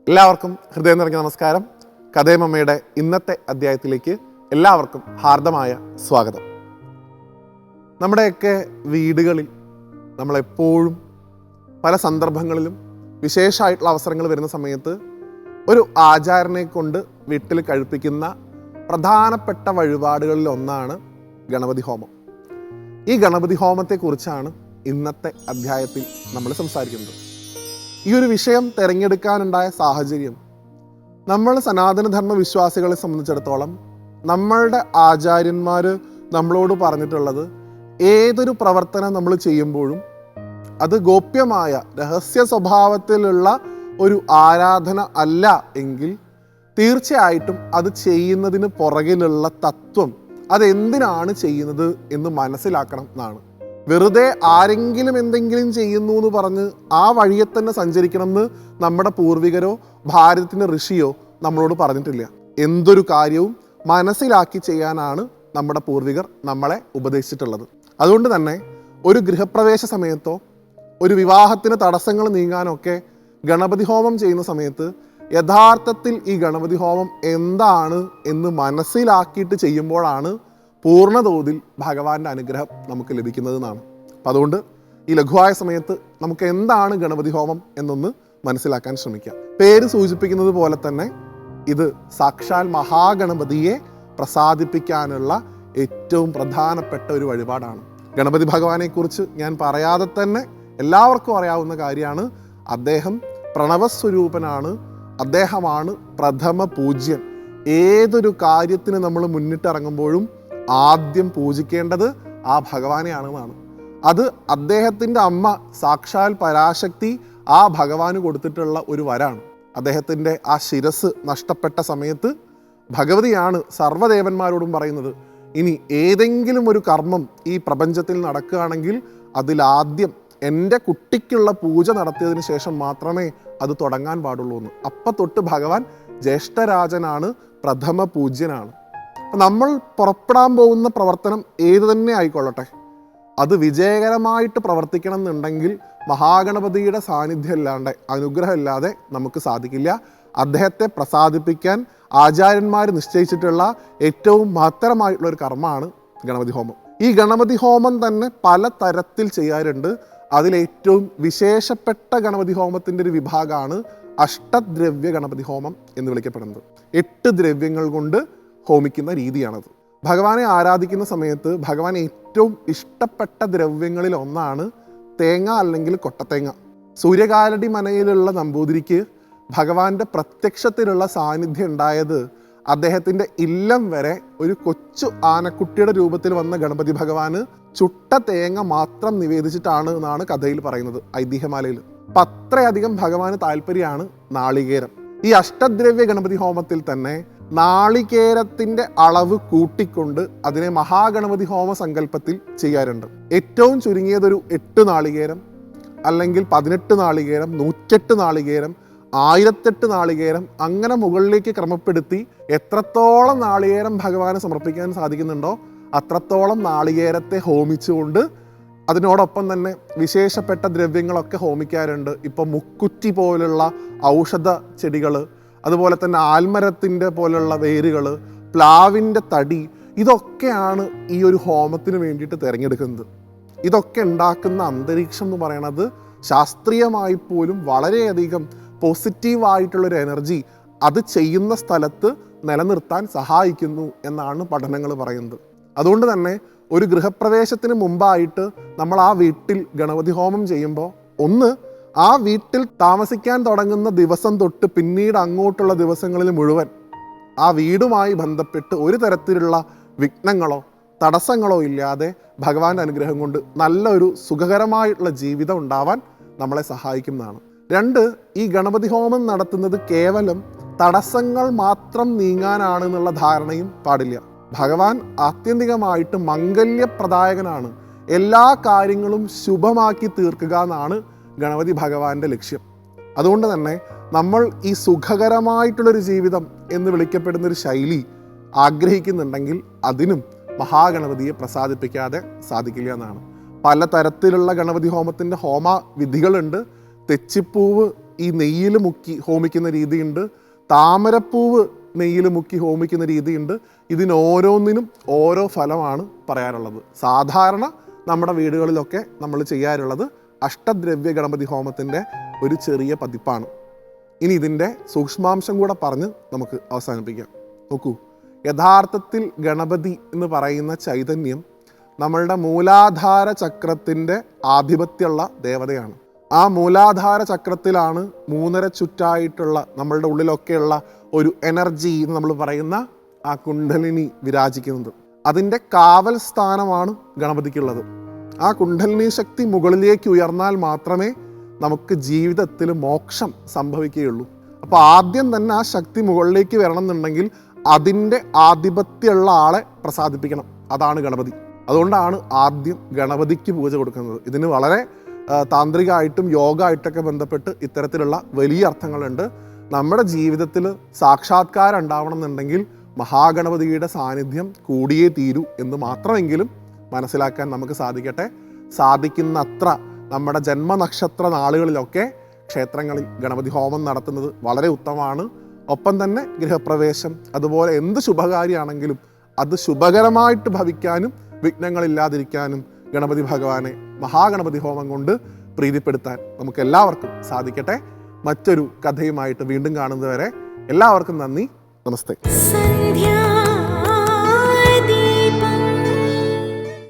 എല്ലാവർക്കും ഹൃദയം നിറഞ്ഞ നമസ്കാരം. കഥേമമ്മയുടെ ഇന്നത്തെ അധ്യായത്തിലേക്ക് എല്ലാവർക്കും ഹാർദമായ സ്വാഗതം. നമ്മുടെയൊക്കെ വീടുകളിൽ നമ്മളെപ്പോഴും പല സന്ദർഭങ്ങളിലും വിശേഷമായിട്ടുള്ള അവസരങ്ങൾ വരുന്ന സമയത്ത് ഒരു ആചാരനെ കൊണ്ട് വീട്ടിൽ കഴിപ്പിക്കുന്ന പ്രധാനപ്പെട്ട വഴിപാടുകളിൽ ഒന്നാണ് ഗണപതി ഹോമം. ഈ ഗണപതി ഹോമത്തെക്കുറിച്ചാണ് ഇന്നത്തെ അധ്യായത്തിൽ നമ്മൾ സംസാരിക്കുന്നത്. ഈ ഒരു വിഷയം തിരഞ്ഞെടുക്കാനുണ്ടായ സാഹചര്യം, നമ്മൾ സനാതനധർമ്മ വിശ്വാസികളെ സംബന്ധിച്ചിടത്തോളം നമ്മളുടെ ആചാര്യന്മാർ നമ്മളോട് പറഞ്ഞിട്ടുള്ളത്, ഏതൊരു പ്രവർത്തനം നമ്മൾ ചെയ്യുമ്പോഴും അത് ഗോപ്യമായ രഹസ്യ സ്വഭാവത്തിലുള്ള ഒരു ആരാധന അല്ല എങ്കിൽ തീർച്ചയായിട്ടും അത് ചെയ്യുന്നതിന് പുറകിലുള്ള തത്വം, അതെന്തിനാണ് ചെയ്യുന്നത് എന്ന് മനസ്സിലാക്കണം എന്നാണ്. വെറുതെ ആരെങ്കിലും എന്തെങ്കിലും ചെയ്യുന്നു എന്ന് പറഞ്ഞ് ആ വഴിയെ തന്നെ സഞ്ചരിക്കണം എന്ന് നമ്മുടെ പൂർവികരോ ഭാരതത്തിൻ്റെ ഋഷിയോ നമ്മളോട് പറഞ്ഞിട്ടില്ല. എന്തൊരു കാര്യവും മനസ്സിലാക്കി ചെയ്യാനാണ് നമ്മുടെ പൂർവികർ നമ്മളെ ഉപദേശിച്ചിട്ടുള്ളത്. അതുകൊണ്ട് തന്നെ ഒരു ഗൃഹപ്രവേശ സമയത്തോ ഒരു വിവാഹത്തിന് തടസ്സങ്ങൾ നീങ്ങാനൊക്കെ ഗണപതി ഹോമം ചെയ്യുന്ന സമയത്ത് യഥാർത്ഥത്തിൽ ഈ ഗണപതി ഹോമം എന്താണ് എന്ന് മനസ്സിലാക്കിയിട്ട് ചെയ്യുമ്പോഴാണ് പൂർണ്ണതോതിൽ ഭഗവാന്റെ അനുഗ്രഹം നമുക്ക് ലഭിക്കുന്നതെന്നാണ്. അപ്പം അതുകൊണ്ട് ഈ ലഘുവായ സമയത്ത് നമുക്ക് എന്താണ് ഗണപതി ഹോമം എന്നൊന്ന് മനസ്സിലാക്കാൻ ശ്രമിക്കാം. പേര് സൂചിപ്പിക്കുന്നത് പോലെ തന്നെ ഇത് സാക്ഷാൽ മഹാഗണപതിയെ പ്രസാദിപ്പിക്കാനുള്ള ഏറ്റവും പ്രധാനപ്പെട്ട ഒരു വഴിപാടാണ്. ഗണപതി ഭഗവാനെക്കുറിച്ച് ഞാൻ പറയാതെ തന്നെ എല്ലാവർക്കും അറിയാവുന്ന കാര്യമാണ്. അദ്ദേഹം പ്രണവസ്വരൂപനാണ്, അദ്ദേഹമാണ് പ്രഥമ പൂജ്യൻ. ഏതൊരു കാര്യത്തിന് നമ്മൾ മുന്നിട്ടിറങ്ങുമ്പോഴും ആദ്യം പൂജിക്കേണ്ടത് ആ ഭഗവാനെയാണെന്നാണ്. അത് അദ്ദേഹത്തിൻ്റെ അമ്മ സാക്ഷാൽ പരാശക്തി ആ ഭഗവാന് കൊടുത്തിട്ടുള്ള ഒരു വരാണ്. അദ്ദേഹത്തിൻ്റെ ആ ശിരസ് നഷ്ടപ്പെട്ട സമയത്ത് ഭഗവതിയാണ് സർവ്വദേവന്മാരോടും പറയുന്നത്, ഇനി ഏതെങ്കിലും ഒരു കർമ്മം ഈ പ്രപഞ്ചത്തിൽ നടക്കുകയാണെങ്കിൽ അതിലാദ്യം എൻ്റെ കുട്ടിക്കുള്ള പൂജ നടത്തിയതിന് ശേഷം മാത്രമേ അത് തുടങ്ങാൻ പാടുള്ളൂ എന്ന്. അപ്പം തൊട്ട് ഭഗവാൻ ജ്യേഷ്ഠരാജനാണ്, പ്രഥമ പൂജ്യനാണ്. നമ്മൾ പുറപ്പെടാൻ പോകുന്ന പ്രവർത്തനം ഏത് തന്നെ ആയിക്കൊള്ളട്ടെ, അത് വിജയകരമായിട്ട് പ്രവർത്തിക്കണം എന്നുണ്ടെങ്കിൽ മഹാഗണപതിയുടെ സാന്നിധ്യം ഇല്ലാണ്ട്, അനുഗ്രഹം ഇല്ലാതെ നമുക്ക് സാധിക്കില്ല. അദ്ദേഹത്തെ പ്രസാദിപ്പിക്കാൻ ആചാര്യന്മാർ നിശ്ചയിച്ചിട്ടുള്ള ഏറ്റവും മഹത്തരമായിട്ടുള്ള ഒരു കർമ്മമാണ് ഗണപതി ഹോമം. ഈ ഗണപതി ഹോമം തന്നെ പല തരത്തിൽ ചെയ്യാറുണ്ട്. അതിലേറ്റവും വിശേഷപ്പെട്ട ഗണപതി ഹോമത്തിൻ്റെ ഒരു വിഭാഗമാണ് അഷ്ടദ്രവ്യ ഗണപതി ഹോമം എന്ന് വിളിക്കപ്പെടുന്നത്. 8 ദ്രവ്യങ്ങൾ കൊണ്ട് ഹോമിക്കുന്ന രീതിയാണത്. ഭഗവാനെ ആരാധിക്കുന്ന സമയത്ത് ഭഗവാൻ ഏറ്റവും ഇഷ്ടപ്പെട്ട ദ്രവ്യങ്ങളിൽ ഒന്നാണ് തേങ്ങ അല്ലെങ്കിൽ കൊട്ടത്തേങ്ങ. സൂര്യകാലടി മനയിലുള്ള നമ്പൂതിരിക്ക് ഭഗവാന്റെ പ്രത്യക്ഷത്തിലുള്ള സാന്നിധ്യം ഉണ്ടായത് അദ്ദേഹത്തിൻ്റെ ഇല്ലം വരെ ഒരു കൊച്ചു ആനക്കുട്ടിയുടെ രൂപത്തിൽ വന്ന ഗണപതി ഭഗവാന് ചുട്ട തേങ്ങ മാത്രം നിവേദിച്ചിട്ടാണ് എന്നാണ് കഥയിൽ പറയുന്നത്, ഐതിഹ്യമാലയിൽ. അപ്പം അത്രയധികം ഭഗവാന് താല്പര്യമാണ് നാളികേരം. ഈ അഷ്ടദ്രവ്യ ഗണപതി ഹോമത്തിൽ തന്നെ നാളികേരത്തിൻ്റെ അളവ് കൂട്ടിക്കൊണ്ട് അതിനെ മഹാഗണപതി ഹോമ സങ്കല്പത്തിൽ ചെയ്യാറുണ്ട്. ഏറ്റവും ചുരുങ്ങിയതൊരു 8 നാളികേരം, അല്ലെങ്കിൽ 18 നാളികേരം, 108 നാളികേരം, 1008 നാളികേരം, അങ്ങനെ മുകളിലേക്ക് ക്രമപ്പെടുത്തി എത്രത്തോളം നാളികേരം ഭഗവാന് സമർപ്പിക്കാൻ സാധിക്കുന്നുണ്ടോ അത്രത്തോളം നാളികേരത്തെ ഹോമിച്ചുകൊണ്ട് അതിനോടൊപ്പം തന്നെ വിശേഷപ്പെട്ട ദ്രവ്യങ്ങളൊക്കെ ഹോമിക്കാറുണ്ട്. ഇപ്പം മുക്കുറ്റി പോലുള്ള ഔഷധ ചെടികൾ, അതുപോലെ തന്നെ ആൽമരത്തിൻ്റെ പോലുള്ള വേരുകൾ, പ്ലാവിൻ്റെ തടി, ഇതൊക്കെയാണ് ഈ ഒരു ഹോമത്തിന് വേണ്ടിയിട്ട് തിരഞ്ഞെടുക്കുന്നത്. ഇതൊക്കെ ഉണ്ടാക്കുന്ന അന്തരീക്ഷം എന്ന് പറയുന്നത് ശാസ്ത്രീയമായി പോലും വളരെയധികം പോസിറ്റീവായിട്ടുള്ളൊരു എനർജി അത് ചെയ്യുന്ന സ്ഥലത്ത് നിലനിർത്താൻ സഹായിക്കുന്നു എന്നാണ് പഠനങ്ങൾ പറയുന്നത്. അതുകൊണ്ട് തന്നെ ഒരു ഗൃഹപ്രവേശത്തിന് മുമ്പായിട്ട് നമ്മൾ ആ വീട്ടിൽ ഗണപതി ഹോമം ചെയ്യുമ്പോൾ ഒന്ന്, ആ വീട്ടിൽ താമസിക്കാൻ തുടങ്ങുന്ന ദിവസം തൊട്ട് പിന്നീട് അങ്ങോട്ടുള്ള ദിവസങ്ങളിൽ മുഴുവൻ ആ വീടുമായി ബന്ധപ്പെട്ട് ഒരു തരത്തിലുള്ള വിഘ്നങ്ങളോ തടസ്സങ്ങളോ ഇല്ലാതെ ഭഗവാന്റെ അനുഗ്രഹം കൊണ്ട് നല്ലൊരു സുഖകരമായിട്ടുള്ള ജീവിതം ഉണ്ടാവാൻ നമ്മളെ സഹായിക്കുന്നതാണ്. 2, ഈ ഗണപതി ഹോമം നടത്തുന്നത് കേവലം തടസ്സങ്ങൾ മാത്രം നീങ്ങാനാണെന്നുള്ള ധാരണയും പാടില്ല. ഭഗവാൻ ആത്യന്തികമായിട്ട് മംഗല്യപ്രദായകനാണ്. എല്ലാ കാര്യങ്ങളും ശുഭമാക്കി തീർക്കുക എന്നാണ് ഗണപതി ഭഗവാന്റെ ലക്ഷ്യം. അതുകൊണ്ട് തന്നെ നമ്മൾ ഈ സുഖകരമായിട്ടുള്ളൊരു ജീവിതം എന്ന് വിളിക്കപ്പെടുന്നൊരു ശൈലി ആഗ്രഹിക്കുന്നുണ്ടെങ്കിൽ അതിനും മഹാഗണപതിയെ പ്രസാദിപ്പിക്കാതെ സാധിക്കില്ല എന്നാണ്. പല തരത്തിലുള്ള ഗണപതി ഹോമത്തിൻ്റെ ഹോമ വിധികളുണ്ട്. തെച്ചിപ്പൂവ് ഈ നെയ്യിൽ മുക്കി ഹോമിക്കുന്ന രീതിയുണ്ട്, താമരപ്പൂവ് നെയ്യിൽ മുക്കി ഹോമിക്കുന്ന രീതിയുണ്ട്. ഇതിനോരോന്നിനും ഓരോ ഫലമാണ് പറയാനുള്ളത്. സാധാരണ നമ്മുടെ വീടുകളിലൊക്കെ നമ്മൾ ചെയ്യാറുള്ളത് അഷ്ടദ്രവ്യ ഗണപതി ഹോമത്തിൻ്റെ ഒരു ചെറിയ പതിപ്പാണ്. ഇനി ഇതിൻ്റെ സൂക്ഷ്മാംശം കൂടെ പറഞ്ഞ് നമുക്ക് അവസാനിപ്പിക്കാം. നോക്കൂ, യഥാർത്ഥത്തിൽ ഗണപതി എന്ന് പറയുന്ന ചൈതന്യം നമ്മളുടെ മൂലാധാര ചക്രത്തിൻ്റെ ആധിപത്യമുള്ള ദേവതയാണ്. ആ മൂലാധാര ചക്രത്തിലാണ് 3.5 ചുറ്റായിട്ടുള്ള നമ്മളുടെ ഉള്ളിലൊക്കെയുള്ള ഒരു എനർജി എന്ന് നമ്മൾ പറയുന്ന ആ കുണ്ഡലിനി വിരാജിക്കുന്നത്. അതിൻ്റെ കാവൽ സ്ഥാനമാണ് ഗണപതിക്കുള്ളത്. ആ കുണ്ഡലിനി ശക്തി മുകളിലേക്ക് ഉയർന്നാൽ മാത്രമേ നമുക്ക് ജീവിതത്തിൽ മോക്ഷം സംഭവിക്കുകയുള്ളൂ. അപ്പോൾ ആദ്യം തന്നെ ആ ശക്തി മുകളിലേക്ക് വരണം എന്നുണ്ടെങ്കിൽ അതിൻ്റെ ആധിപത്യമുള്ള ആളെ പ്രസാദിപ്പിക്കണം. അതാണ് ഗണപതി. അതുകൊണ്ടാണ് ആദ്യം ഗണപതിക്ക് പൂജ കൊടുക്കുന്നത്. ഇതിന് വളരെ താന്ത്രികമായിട്ടും യോഗമായിട്ടൊക്കെ ബന്ധപ്പെട്ട് ഇത്തരത്തിലുള്ള വലിയ അർത്ഥങ്ങളുണ്ട്. നമ്മുടെ ജീവിതത്തിൽ സാക്ഷാത്കാരം ഉണ്ടാവണം എന്നുണ്ടെങ്കിൽ മഹാഗണപതിയുടെ സാന്നിധ്യം കൂടിയേ തീരൂ എന്ന് മാത്രമെങ്കിലും മനസ്സിലാക്കാൻ നമുക്ക് സാധിക്കട്ടെ. സാധിക്കുന്നത്ര നമ്മുടെ ജന്മനക്ഷത്ര നാളുകളിലൊക്കെ ക്ഷേത്രങ്ങളിൽ ഗണപതി ഹോമം നടത്തുന്നത് വളരെ ഉത്തമമാണ്. ഒപ്പം തന്നെ ഗൃഹപ്രവേശം, അതുപോലെ എന്ത് ശുഭകാര്യമാണെങ്കിലും അത് ശുഭകരമായിട്ട് ഭവിക്കാനും വിഘ്നങ്ങളില്ലാതിരിക്കാനും ഗണപതി ഭഗവാനെ മഹാഗണപതി ഹോമം കൊണ്ട് പ്രീതിപ്പെടുത്താൻ നമുക്ക് എല്ലാവർക്കും സാധിക്കട്ടെ. മറ്റൊരു കഥയുമായിട്ട് വീണ്ടും കാണുന്നതുവരെ എല്ലാവർക്കും നന്ദി, നമസ്തേ.